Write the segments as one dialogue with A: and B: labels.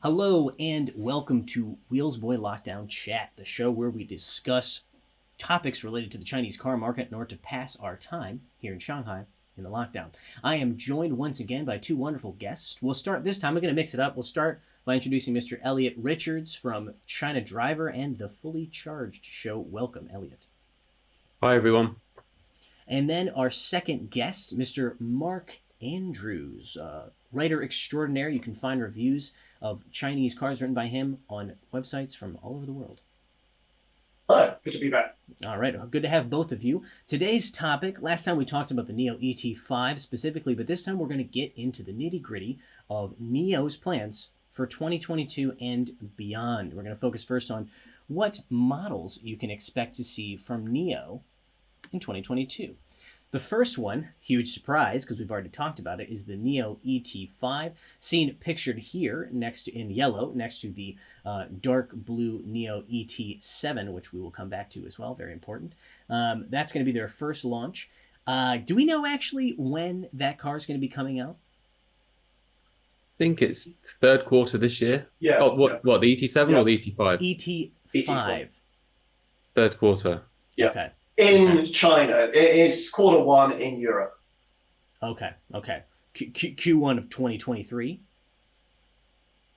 A: Hello and welcome to Wheels Boy Lockdown Chat, the show where we discuss topics related to the Chinese car market in order to pass our time here in Shanghai in the lockdown. I am joined once again by two wonderful guests. We'll start this time, we're going to mix it up. We'll start by introducing Mr. Elliot Richards from China Driver and the Fully Charged Show. Welcome, Elliot.
B: Hi, everyone.
A: And then our second guest, Mr. Mark Andrews, writer extraordinaire. You can find reviews of Chinese cars written by him on websites from all over the world.
C: Hello, good to be back.
A: All right, good to have both of you. Today's topic, last time we talked about the NIO ET5 specifically, but this time we're going to get into the nitty-gritty of NIO's plans for 2022 and beyond. We're going to focus first on what models you can expect to see from NIO in 2022. The first one, huge surprise because we've already talked about it, is the NIO ET5, seen pictured here next to, in yellow next to the dark blue NIO ET7, which we will come back to as well, very important. That's going to be their first launch. Do we know actually when that car is going to be coming out?
B: I think it's third quarter this year.
C: Yeah.
B: Oh, what the ET7 or the ET5?
A: ET5.
B: Third quarter.
C: Yeah.
A: Okay.
C: In China, it's quarter one in Europe.
A: Okay. Q1 of 2023?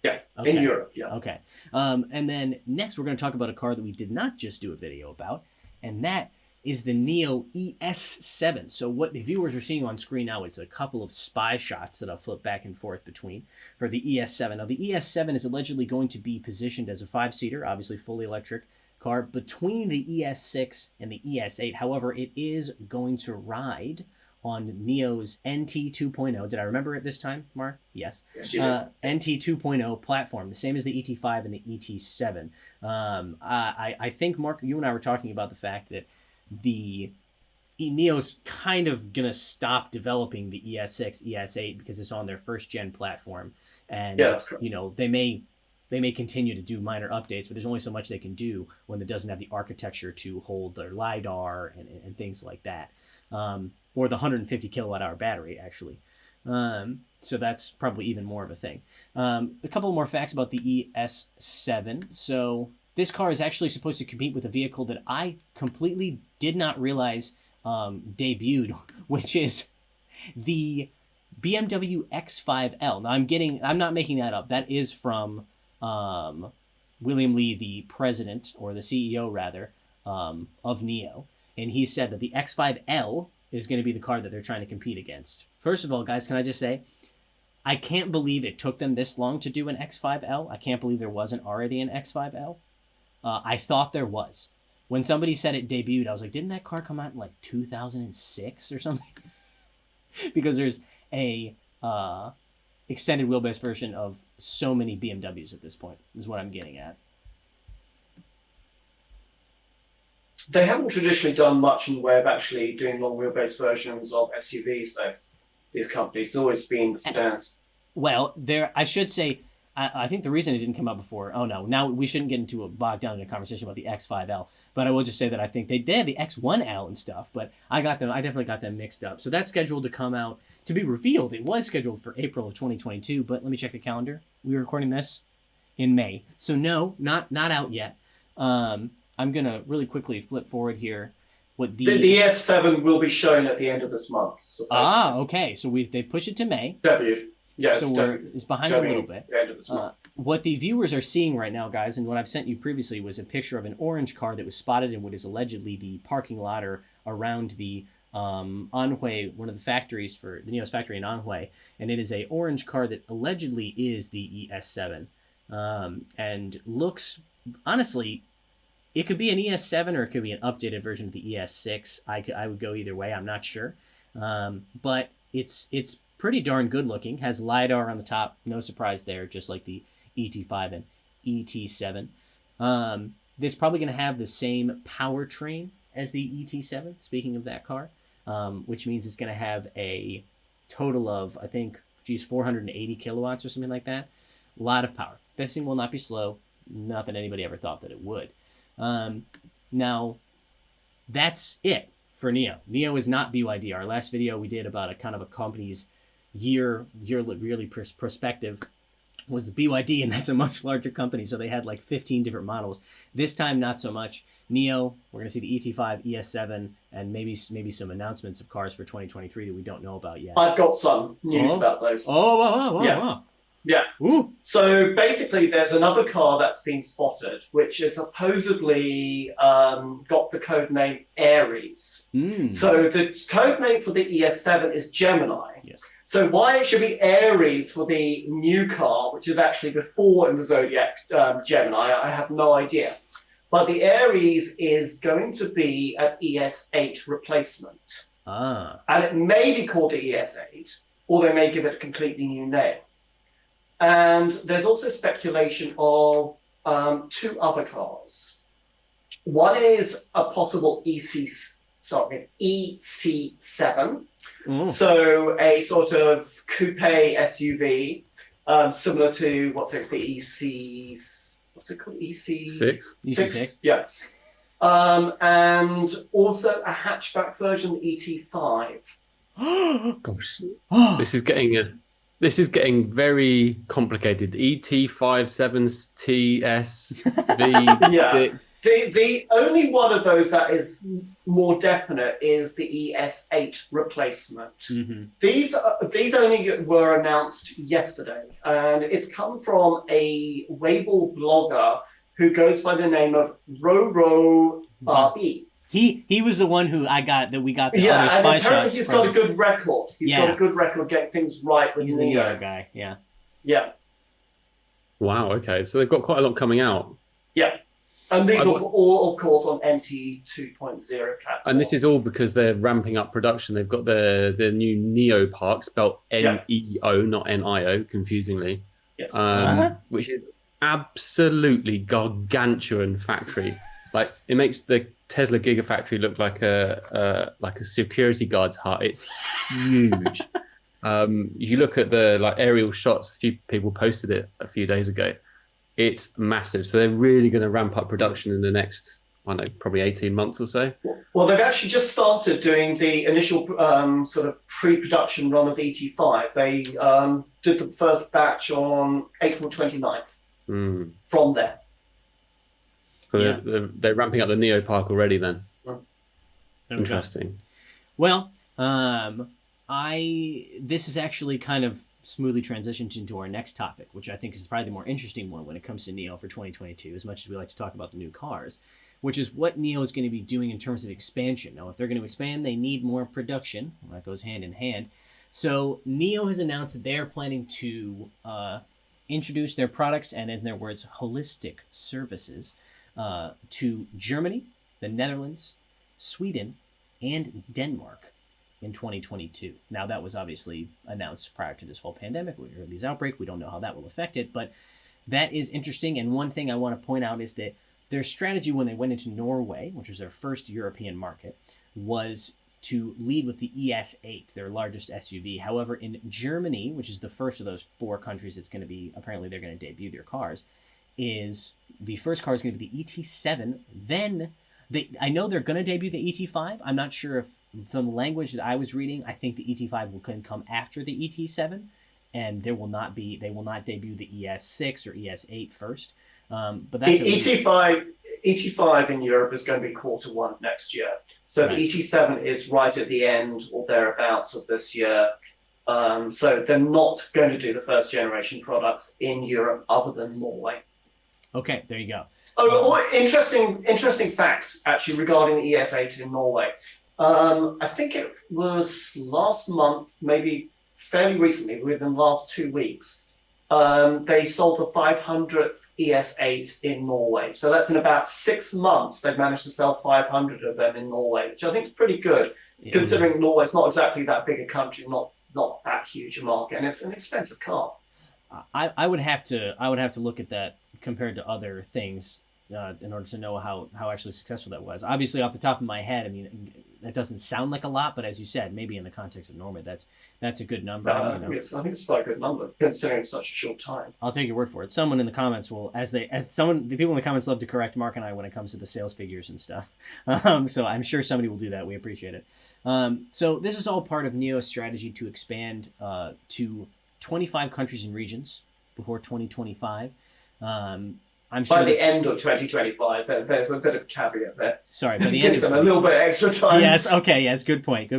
C: Yeah,
A: okay.
C: In Europe, yeah.
A: Okay. And then next we're going to talk about a car that we did not just do a video about, and that is the NIO ES7. So what the viewers are seeing on screen now is a couple of spy shots that I'll flip back and forth between for the ES7. Now the ES7 is allegedly going to be positioned as a 5-seater, obviously fully electric car, between the ES6 and the ES8. However, it is going to ride on NIO's NT 2.0. Did I remember it this time, Mark? Yes.
C: Yes, you did.
A: NT 2.0 platform, the same as the ET5 and the ET7. I think, Mark, you and I were talking about the fact that the NIO's kind of going to stop developing the ES6, ES8 because it's on their first gen platform. And,
C: yeah, that's correct.
A: You know, they may continue to do minor updates, but there's only so much they can do when it doesn't have the architecture to hold their LiDAR and things like that. Or the 150 kilowatt hour battery, actually. So that's probably even more of a thing. A couple more facts about the ES7. So this car is actually supposed to compete with a vehicle that I completely did not realize debuted, which is the BMW X5L. Now I'm not making that up. That is from William Li, the president, or the CEO rather, of NIO. And he said that the X5L is going to be the car that they're trying to compete against. First of all, guys, can I just say, I can't believe it took them this long to do an X5L. I can't believe there wasn't already an X5L. I thought there was. When somebody said it debuted, I was like, didn't that car come out in like 2006 or something? Because there's a extended wheelbase version of so many BMWs at this point, is what I'm getting at.
C: They haven't traditionally done much in the way of actually doing long wheelbase versions of SUVs, though. These companies, it's always been sedans.
A: Well, I should say, I think the reason it didn't come out before, now we shouldn't get into bogged down in a conversation about the X5L, but I will just say that I think they had the X1L and stuff, but I definitely got them mixed up. So that's scheduled to come out, to be revealed. It was scheduled for April of 2022, but let me check the calendar. We were recording this in May. So no, not out yet. I'm going to really quickly flip forward here. What the
C: ES7 will be shown at the end of this month. Supposedly.
A: Okay. So they push it to May.
C: Debut. Yeah,
A: so it's behind a little bit.
C: The end of this month.
A: What the viewers are seeing right now, guys, and what I've sent you previously was a picture of an orange car that was spotted in what is allegedly the parking lot or around the Anhui, one of the factories for the NIO's factory in Anhui, and it is a orange car that allegedly is the ES7, and looks, honestly, it could be an ES7 or it could be an updated version of the ES6. I would go either way. I'm not sure, but it's pretty darn good looking. Has LiDAR on the top, no surprise there, just like the ET5 and ET7. This is probably going to have the same powertrain as the ET7, speaking of that car, which means it's going to have a total of, I think, 480 kilowatts or something like that. A lot of power. This thing will not be slow. Not that anybody ever thought that it would. Now, that's it for NIO. NIO is not BYD. Our last video we did about a kind of a company's yearly perspective was the BYD, and that's a much larger company. So they had like 15 different models. This time, not so much. NIO, we're going to see the ET5, ES7, and maybe some announcements of cars for 2023 that we don't know about yet.
C: I've got some news about those.
A: Oh, wow.
C: Yeah.
A: Ooh.
C: So basically, there's another car that's been spotted, which is supposedly got the code name Aries. So the code name for the ES7 is Gemini.
A: Yes.
C: So why it should be Aries for the new car, which is actually before in the Zodiac Gemini, I have no idea. But the Aries is going to be an ES8 replacement. And it may be called the ES8, or they may give it a completely new name. And there's also speculation of two other cars. One is a possible EC7. So a sort of coupe SUV, similar to what's it called?
B: Six.
A: EC6.
C: Yeah. And also a hatchback version, ET5.
B: Gosh, this is getting very complicated. ET57TS
C: The only one of those that is more definite is the ES8 replacement. These only were announced yesterday, and it's come from a Weibo blogger who goes by the name of Roro Barbie.
A: He was the one who we got the other
C: and
A: spy
C: apparently
A: shots
C: he's
A: from.
C: got a good record. He's got a good record getting things right with
A: He's the
C: NIO.
A: other guy, yeah.
C: Yeah.
B: Wow, okay. So they've got quite a lot coming out.
C: Yeah. And these are all, of course, on NT 2.0 platform.
B: And this is all because they're ramping up production. They've got the new NIO Park, spelled NEO, not NIO, confusingly.
C: Yes.
B: Which is absolutely gargantuan factory. Like, it makes the Tesla Gigafactory look like a security guard's hut. It's huge. You look at the aerial shots. A few people posted it a few days ago. It's massive. So they're really going to ramp up production in the next, I don't know, probably 18 months or so.
C: Well, they've actually just started doing the initial sort of pre-production run of the ET5. They did the first batch on April 29th from there.
B: So they're ramping up the NIO Park already then. Interesting.
A: Well, this is actually kind of smoothly transitioned into our next topic, which I think is probably the more interesting one when it comes to NIO for 2022, as much as we like to talk about the new cars, which is what NIO is going to be doing in terms of expansion. Now, if they're going to expand, they need more production. Well, that goes hand in hand. So NIO has announced that they are planning to introduce their products and, in their words, holistic services to Germany, the Netherlands, Sweden, and Denmark in 2022. Now, that was obviously announced prior to this whole pandemic, or this outbreak. We don't know how that will affect it, but that is interesting. And one thing I want to point out is that their strategy when they went into Norway, which was their first European market, was to lead with the ES8, their largest SUV. However, in Germany, which is the first of those four countries that's going to be, apparently they're going to debut their cars, is the first car is going to be the ET7. Then I know they're going to debut the ET5. I'm not sure if from the language that I was reading, I think the ET5 will come after the ET7, and they will not debut the ES6 or ES8 first. But that's
C: ET5 in Europe is going to be Q1 next year. So the ET7 is right at the end or thereabouts of this year. So they're not going to do the first generation products in Europe other than Norway.
A: Okay, there you go.
C: Interesting fact actually regarding the ES8 in Norway. I think it was last month, maybe fairly recently, within the last 2 weeks. They sold the 500th ES8 in Norway. So that's in about 6 months. They've managed to sell 500 of them in Norway, which I think is pretty good, considering Norway's not exactly that big a country, not that huge a market, and it's an expensive car.
A: I would have to look at that compared to other things in order to know how actually successful that was. Obviously, off the top of my head, I mean, that doesn't sound like a lot, but as you said, maybe in the context of Norway, that's a good number.
C: I think it's quite a good number considering such a short time.
A: I'll take your word for it. Someone in the comments will, the people in the comments love to correct Mark and I when it comes to the sales figures and stuff. So I'm sure somebody will do that. We appreciate it. So this is all part of NIO's strategy to expand to 25 countries and regions before 2025. I'm sure
C: By the end of 2025, there's a bit of caveat there.
A: Sorry, by the end
C: Gives
A: of
C: them a little bit extra time.
A: Yes, okay, yes, good point.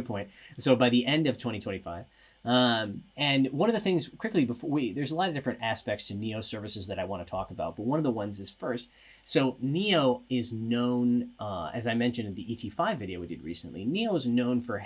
A: So by the end of 2025, and one of the things quickly there's a lot of different aspects to NIO services that I want to talk about, but one of the ones is first. So NIO is known, as I mentioned in the ET5 video we did recently. NIO is known for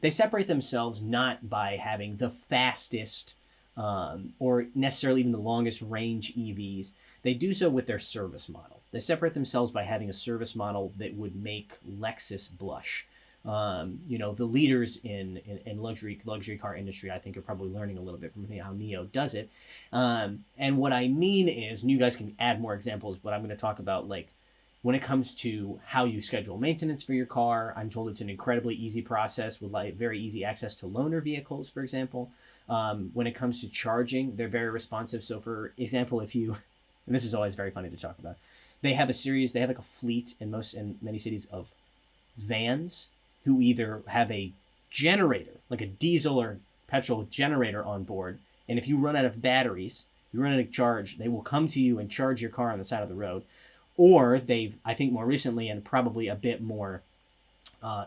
A: they separate themselves not by having the fastest or necessarily even the longest range EVs. They do so with their service model. They separate themselves by having a service model that would make Lexus blush. The leaders in luxury car industry, I think, are probably learning a little bit from how NIO does it. And what I mean is, and you guys can add more examples, but I'm going to talk about when it comes to how you schedule maintenance for your car. I'm told it's an incredibly easy process with very easy access to loaner vehicles, for example. When it comes to charging, they're very responsive. So for example, and this is always very funny to talk about, they have a fleet in many cities of vans who either have a generator, like a diesel or petrol generator on board, and if you run out of batteries, you run out of charge, they will come to you and charge your car on the side of the road. Or I think more recently, and probably a bit more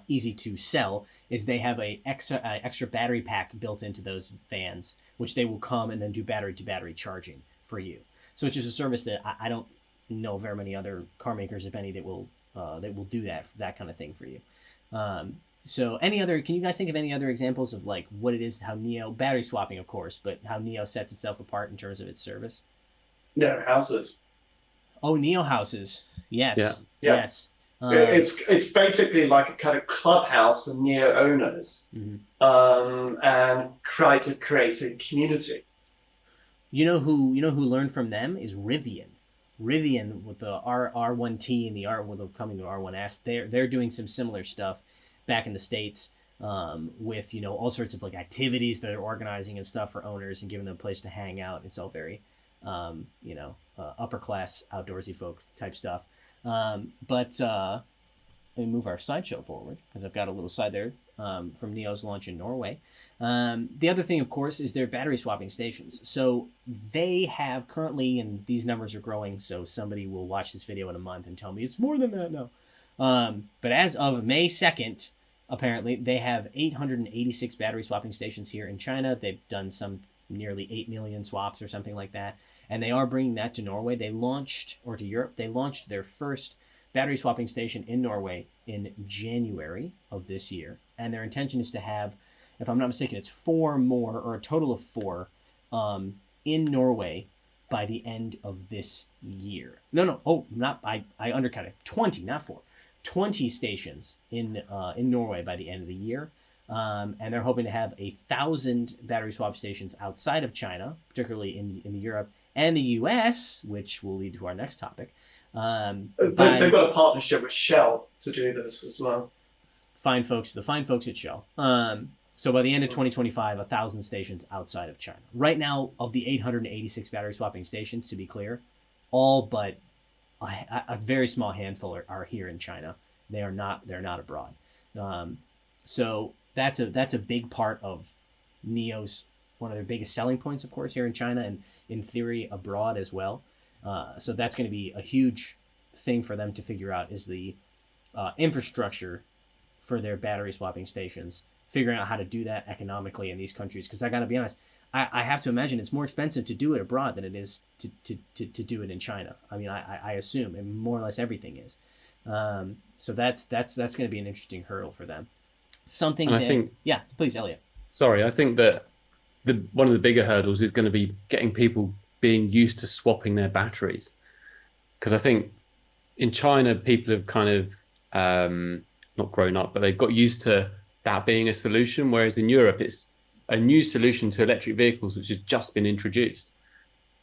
A: easy to sell, is they have a extra battery pack built into those vans, which they will come and then do battery-to-battery charging for you. So it's just a service that I don't know very many other car makers, if any, that will do that kind of thing for you. So can you guys think of any other examples of what it is, how NIO, battery swapping of course, but how NIO sets itself apart in terms of its service?
C: No, houses.
A: Oh, NIO houses. Yes.
C: Yeah.
A: Yes.
C: It's basically like a kind of clubhouse for NIO owners, and try to create a community.
A: You know who learned from them is Rivian. Rivian with the R1T and the coming to R1S. They're doing some similar stuff back in the States, with all sorts of activities that they're organizing and stuff for owners and giving them a place to hang out. It's all very upper class outdoorsy folk type stuff. But let me move our slideshow forward because I've got a little slide there from NIO's launch in Norway. The other thing, of course, is their battery swapping stations. So they have currently, and these numbers are growing, so somebody will watch this video in a month and tell me it's more than that now. But as of May 2nd, apparently, they have 886 battery swapping stations here in China. They've done some nearly 8 million swaps or something like that. And they are bringing that to Norway. To Europe. They launched their first battery swapping station in Norway in January of this year. And their intention is to have, if I'm not mistaken, it's 4 more, or a total of 4, in Norway by the end of this year. I undercounted. 20, not 4. 20 stations in Norway by the end of the year. And they're hoping to have 1,000 battery swap stations outside of China, particularly in Europe and the U.S., which will lead to our next topic.
C: They've got a partnership with Shell to do this as well.
A: The fine folks at Shell. So by the end of 2025, 1,000 stations outside of China. Right now, of the 886 battery swapping stations, to be clear, all but a very small handful are here in China. They're not abroad. So that's a big part of NIO's, one of their biggest selling points, of course, here in China, and in theory abroad as well. So that's going to be a huge thing for them to figure out, is the infrastructure for their battery swapping stations, figuring out how to do that economically in these countries. Because I got to be honest, I have to imagine it's more expensive to do it abroad than it is to do it in China. I mean, I assume, and more or less everything is. So that's going to be an interesting hurdle for them. Yeah, please, Elliot.
B: Sorry, I think that one of the bigger hurdles is going to be getting people being used to swapping their batteries. Because I think in China, people have kind of not grown up, but they've got used to that being a solution. Whereas in Europe, it's a new solution to electric vehicles, which has just been introduced.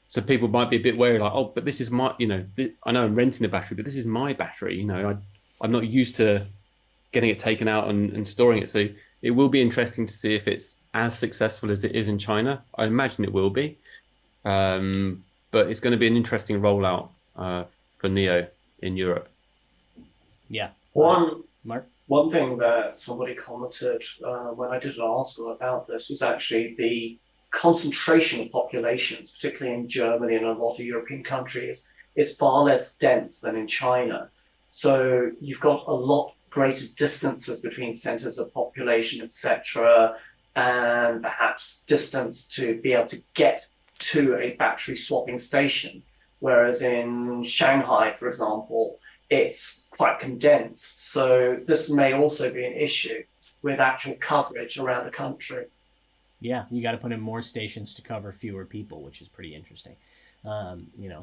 B: So people might be a bit wary, like, oh, but this is my, I know I'm renting the battery, but this is my battery. I'm not used to getting it taken out and storing it. So it will be interesting to see if it's as successful as it is in China. I imagine it will be. But it's going to be an interesting rollout for NIO in Europe.
A: Yeah. Mark?
C: One thing that somebody commented when I did an article about this was actually the concentration of populations, particularly in Germany and a lot of European countries, is far less dense than in China. So you've got a lot greater distances between centers of population, etc., and perhaps distance to be able to get to a battery swapping station. Whereas in Shanghai, for example, it's quite condensed. So this may also be an issue with actual coverage around the country.
A: Yeah, you got to put in more stations to cover fewer people, which is pretty interesting.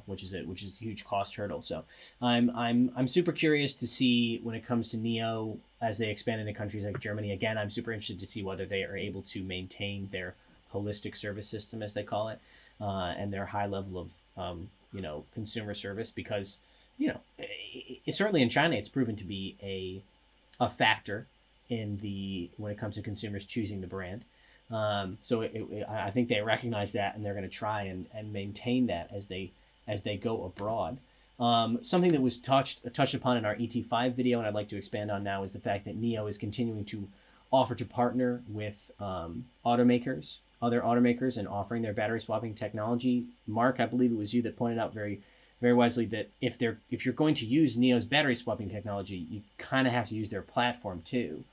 A: Which is a huge cost hurdle. So I'm super curious to see when it comes to NIO as they expand into countries like Germany. Again, I'm super interested to see whether they are able to maintain their holistic service system, as they call it, and their high level of consumer service, because certainly in China it's proven to be a factor in when it comes to consumers choosing the brand. I think they recognize that, and they're going to try and maintain that as they go abroad. Something that was touched upon in our ET5 video, and I'd like to expand on now, is the fact that NIO is continuing to offer to partner with other automakers, and offering their battery swapping technology. Mark, I believe it was you that pointed out very, very wisely that if you're going to use NIO's battery swapping technology, you kind of have to use their platform too.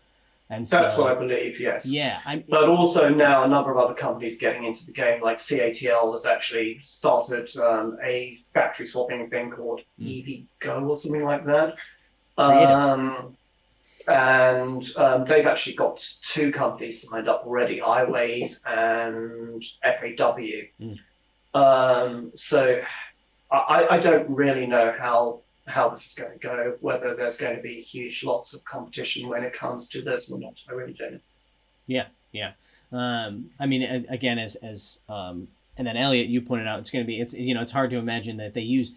A: And
C: that's what I believe, yes.
A: Yeah.
C: But also now a number of other companies getting into the game, like CATL has actually started a battery swapping thing called EVgo or something like that. They've actually got two companies signed up already, iWays and FAW. So I don't really know how this is going to go, whether there's going to be lots of competition when it comes to this or not. I really don't know.
A: Yeah. Again, as and then Elliot, you pointed out, it's hard to imagine that if they use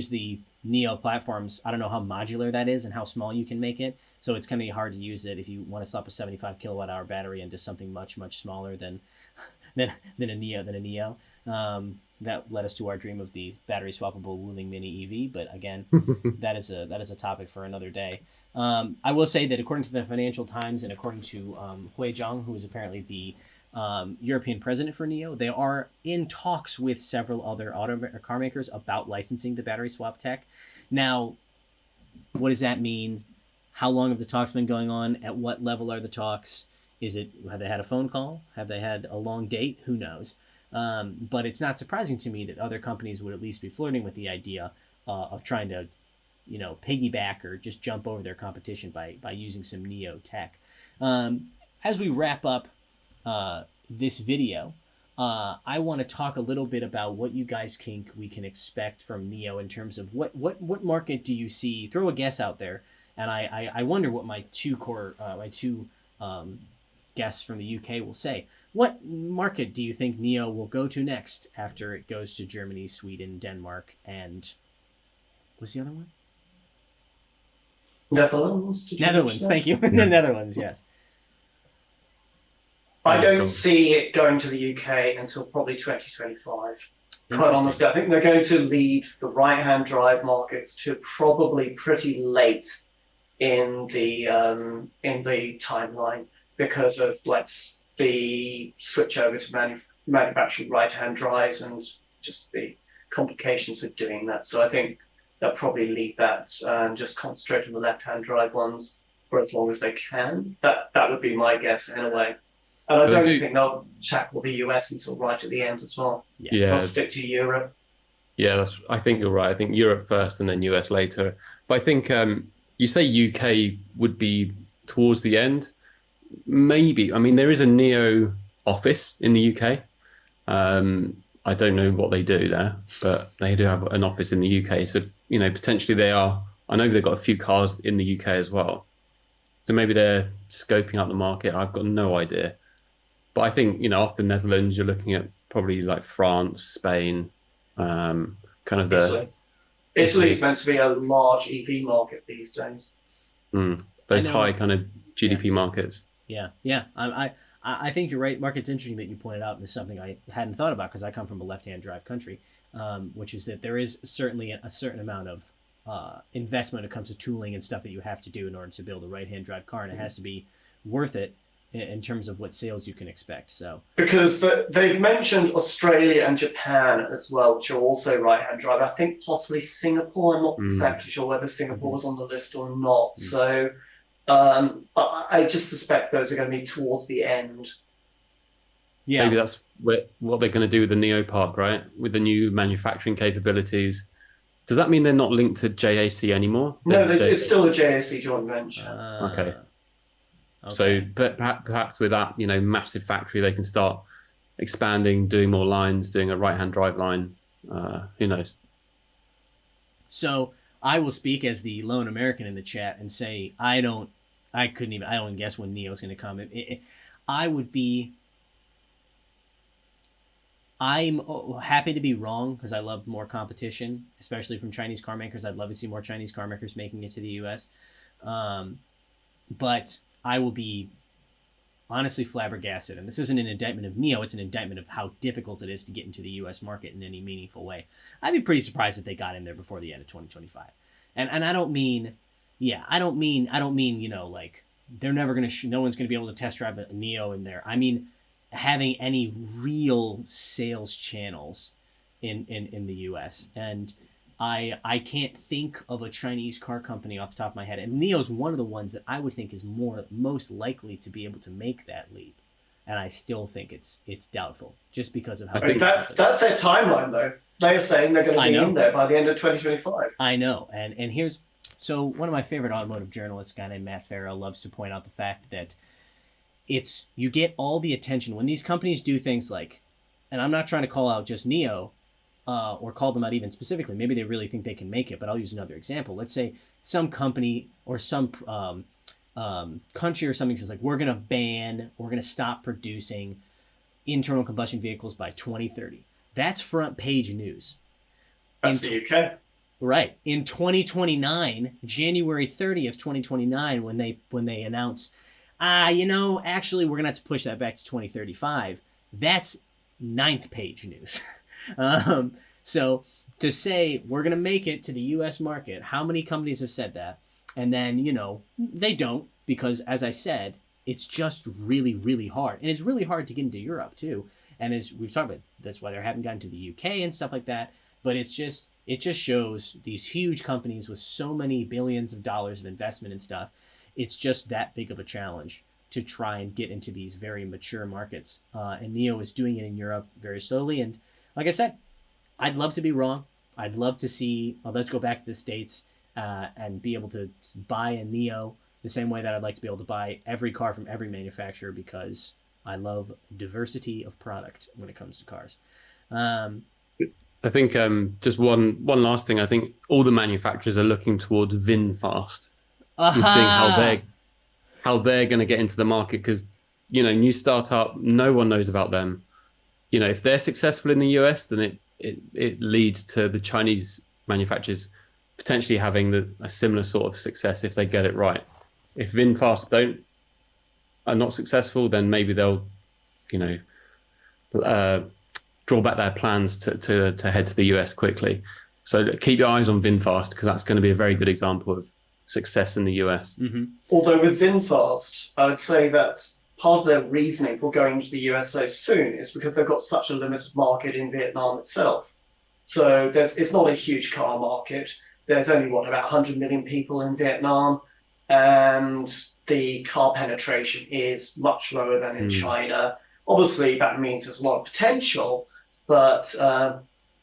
A: the NIO platforms, I don't know how modular that is and how small you can make it. So it's going to be hard to use it if you want to swap a 75 kilowatt hour battery into something much, much smaller than a NIO. That led us to our dream of the battery swappable Wuling Mini EV. But again, that is a topic for another day. I will say that according to the Financial Times and according to Hui Zhang, who is apparently the European president for NIO, they are in talks with several other car makers about licensing the battery swap tech. Now, what does that mean? How long have the talks been going on? At what level are the talks? Have they had a phone call? Have they had a long date? Who knows? But it's not surprising to me that other companies would at least be flirting with the idea of trying to, piggyback or just jump over their competition by using some NIO tech. As we wrap up this video, I want to talk a little bit about what you guys think we can expect from NIO in terms of what market do you see? Throw a guess out there, and I wonder what my two guests from the UK will say. What market do you think NIO will go to next after it goes to Germany, Sweden, Denmark, and what's the other one?
C: Netherlands.
A: Thank you. The Netherlands, yes.
C: I don't see it going to the UK until probably 2025. Quite honestly, I think they're going to leave the right-hand drive markets to probably pretty late in the timeline because of the switch over to manufacturing right-hand drives and just the complications with doing that. So I think they'll probably leave that and just concentrate on the left-hand drive ones for as long as they can. That would be my guess anyway. And I don't think they'll tackle the US until right at the end as well.
B: Yeah.
C: They'll stick to Europe.
B: Yeah, I think you're right. I think Europe first and then US later. But I think you say UK would be towards the end. Maybe. I mean, there is a NIO office in the UK. I don't know what they do there, but they do have an office in the UK. So, potentially they are. I know they've got a few cars in the UK as well. So maybe they're scoping out the market. I've got no idea. But I think, after the Netherlands, you're looking at probably like France, Spain, kind of the...
C: Italy's meant to be a large EV market these days.
B: Those high kind of GDP markets.
A: Yeah. I think you're right, Mark. It's interesting that you pointed out, and this is something I hadn't thought about because I come from a left-hand drive country, which is that there is certainly a certain amount of investment when it comes to tooling and stuff that you have to do in order to build a right-hand drive car, and it has to be worth it in terms of what sales you can expect. So
C: Because they've mentioned Australia and Japan as well, which are also right-hand drive. I think possibly Singapore. I'm not exactly sure whether Singapore was on the list or not. So but I just suspect those are going to be towards the end.
A: yeah,
B: Maybe that's what they're going to do with the NIO Park, right? With the new manufacturing capabilities. Does that mean they're not linked to JAC anymore?
C: No, it's still a JAC joint venture.
B: Okay.
A: Okay.
B: So, but perhaps with that, massive factory, they can start expanding, doing more lines, doing a right-hand drive line. Who knows?
A: So I will speak as the lone American in the chat and say I don't guess when NIO's going to come. I'm happy to be wrong because I love more competition, especially from Chinese car makers. I'd love to see more Chinese car makers making it to the U.S. But I will be honestly flabbergasted. And this isn't an indictment of NIO. It's an indictment of how difficult it is to get into the U.S. market in any meaningful way. I'd be pretty surprised if they got in there before the end of 2025. And I don't mean, like they're never going to, no one's going to be able to test drive a NIO in there. I mean, having any real sales channels in the US. And I can't think of a Chinese car company off the top of my head. And NIO's one of the ones that I would think is most likely to be able to make that leap. And I still think it's doubtful just because of how
C: that's their timeline though. They're saying they're going to be in there by the end of 2025.
A: I know. And here's so one of my favorite automotive journalists, a guy named Matt Farrell, loves to point out the fact that you get all the attention when these companies do things like, and I'm not trying to call out just NIO or call them out even specifically. Maybe they really think they can make it, but I'll use another example. Let's say some company or some country or something says like, we're going to stop producing internal combustion vehicles by 2030. That's front page news.
C: That's the UK.
A: Right. In 2029, January 30th, 2029, when they announce, actually, we're going to have to push that back to 2035. That's 9th page news. So to say we're going to make it to the U.S. market, how many companies have said that? And then, they don't because, as I said, it's just really, really hard. And it's really hard to get into Europe, too. And as we've talked about, that's why they haven't gotten to the U.K. and stuff like that. But it just shows these huge companies with so many billions of dollars of investment and stuff. It's just that big of a challenge to try and get into these very mature markets. And NIO is doing it in Europe very slowly. And like I said, I'd love to be wrong. I'd love to see, let's go back to the States and be able to buy a NIO the same way that I'd like to be able to buy every car from every manufacturer because I love diversity of product when it comes to cars.
B: I think just one last thing. I think all the manufacturers are looking toward VinFast. And seeing how they're going to get into the market because new startup, no one knows about them. If they're successful in the US, then it leads to the Chinese manufacturers potentially having a similar sort of success if they get it right. If VinFast are not successful, then maybe they'll draw back their plans to head to the US quickly. So keep your eyes on VinFast because that's going to be a very good example of success in the US.
A: Mm-hmm.
C: Although with VinFast, I would say that part of their reasoning for going to the US so soon is because they've got such a limited market in Vietnam itself. So it's not a huge car market. There's only, about 100 million people in Vietnam, and the car penetration is much lower than in China. Obviously, that means there's a lot of potential, but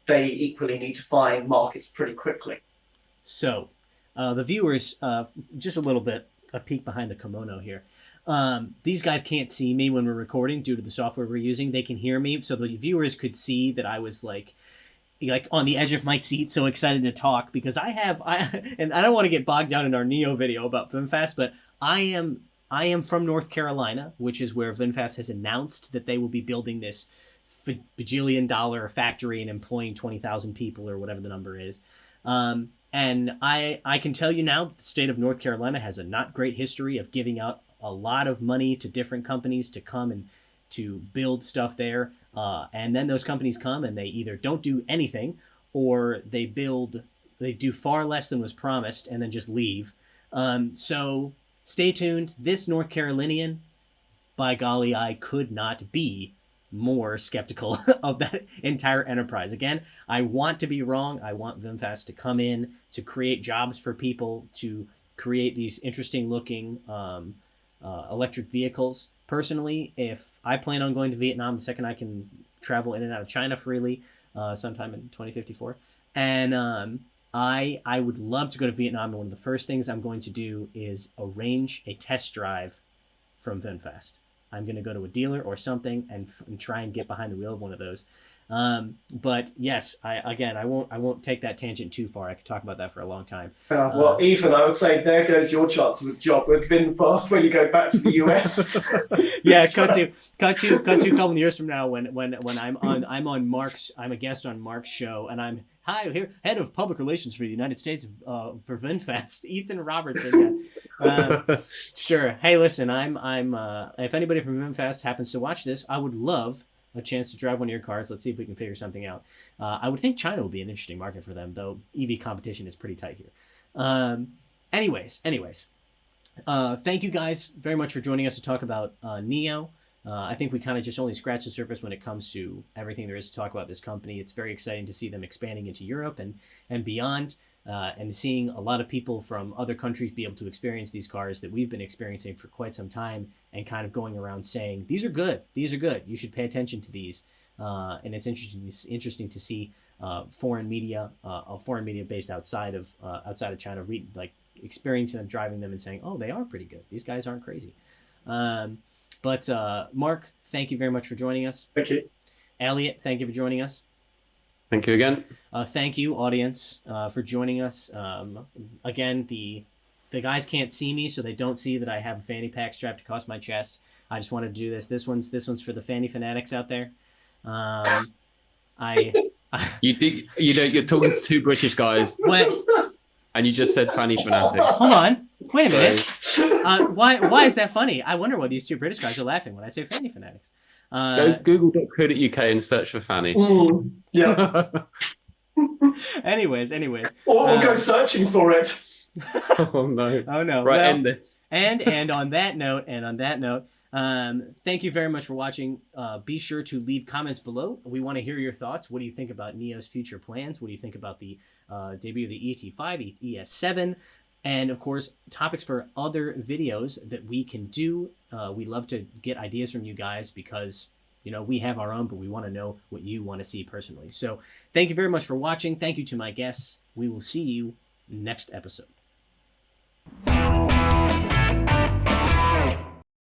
C: they equally need to find markets pretty quickly.
A: So the viewers, just a little bit, a peek behind the kimono here. These guys can't see me when we're recording due to the software we're using. They can hear me, so the viewers could see that I was like on the edge of my seat, so excited to talk because and I don't want to get bogged down in our NIO video about VinFast, but I am from North Carolina, which is where VinFast has announced that they will be building this bajillion-dollar factory and employing 20,000 people or whatever the number is. And I can tell you now that the state of North Carolina has a not great history of giving out a lot of money to different companies to come and to build stuff there. And then those companies come and they either don't do anything or they do far less than was promised and then just leave. So stay tuned. This North Carolinian by golly, I could not be more skeptical of that entire enterprise. Again, I want to be wrong. I want VinFast to come in to create jobs for people, to create these interesting looking electric vehicles. Personally, if I plan on going to Vietnam the second I can travel in and out of China freely, sometime in 2054, and I would love to go to Vietnam. And one of the first things I'm going to do is arrange a test drive from VinFast. I'm going to go to a dealer or something and try and get behind the wheel of one of those. But yes, I won't take that tangent too far. I could talk about that for a long time.
C: Well, Ethan, I would say there goes your chance of a job with VinFast when you go back to the US.
A: Yeah, cut to a couple of years from now when I'm on Mark's, I'm a guest on Mark's show, and I'm here, head of public relations for the United States for VinFast, Ethan Robertson. Sure. Hey, listen, I'm if anybody from VinFast happens to watch this, I would love a chance to drive one of your cars. Let's see if we can figure something out. I would think China would be an interesting market for them, though EV competition is pretty tight here. Anyways, thank you guys very much for joining us to talk about NIO. I think we kind of just only scratched the surface when it comes to everything there is to talk about this company. It's very exciting to see them expanding into Europe and beyond, and seeing a lot of people from other countries be able to experience these cars that we've been experiencing for quite some time, and kind of going around saying, these are good, you should pay attention to these. And it's interesting to see foreign media based outside of China, experiencing them, driving them, and saying, oh, they are pretty good. These guys aren't crazy. But Mark, thank you very much for joining us.
C: Thank you.
A: Elliot, thank you for joining us.
B: Thank you again.
A: Thank you, audience, for joining us. Again, the guys can't see me, so they don't see that I have a fanny pack strapped across my chest. I just wanted to do this. This one's for the fanny fanatics out there.
B: You're talking to two British guys.
A: What?
B: And you just said fanny fanatics.
A: Hold on. Wait a minute. Why is that funny? I wonder why these two British guys are laughing when I say fanny fanatics.
B: Go google.co.uk and search for fanny.
C: Yeah.
A: anyways.
C: Or go searching for it.
B: Oh no.
A: Oh no.
B: Right,
A: well,
B: end this.
A: And on that note, thank you very much for watching. Be sure to leave comments below. We want to hear your thoughts. What do you think about NIO's future plans? What do you think about the debut of the ET5, ES7? And of course, topics for other videos that we can do. We love to get ideas from you guys because, we have our own, but we want to know what you want to see personally. So thank you very much for watching. Thank you to my guests. We will see you next episode.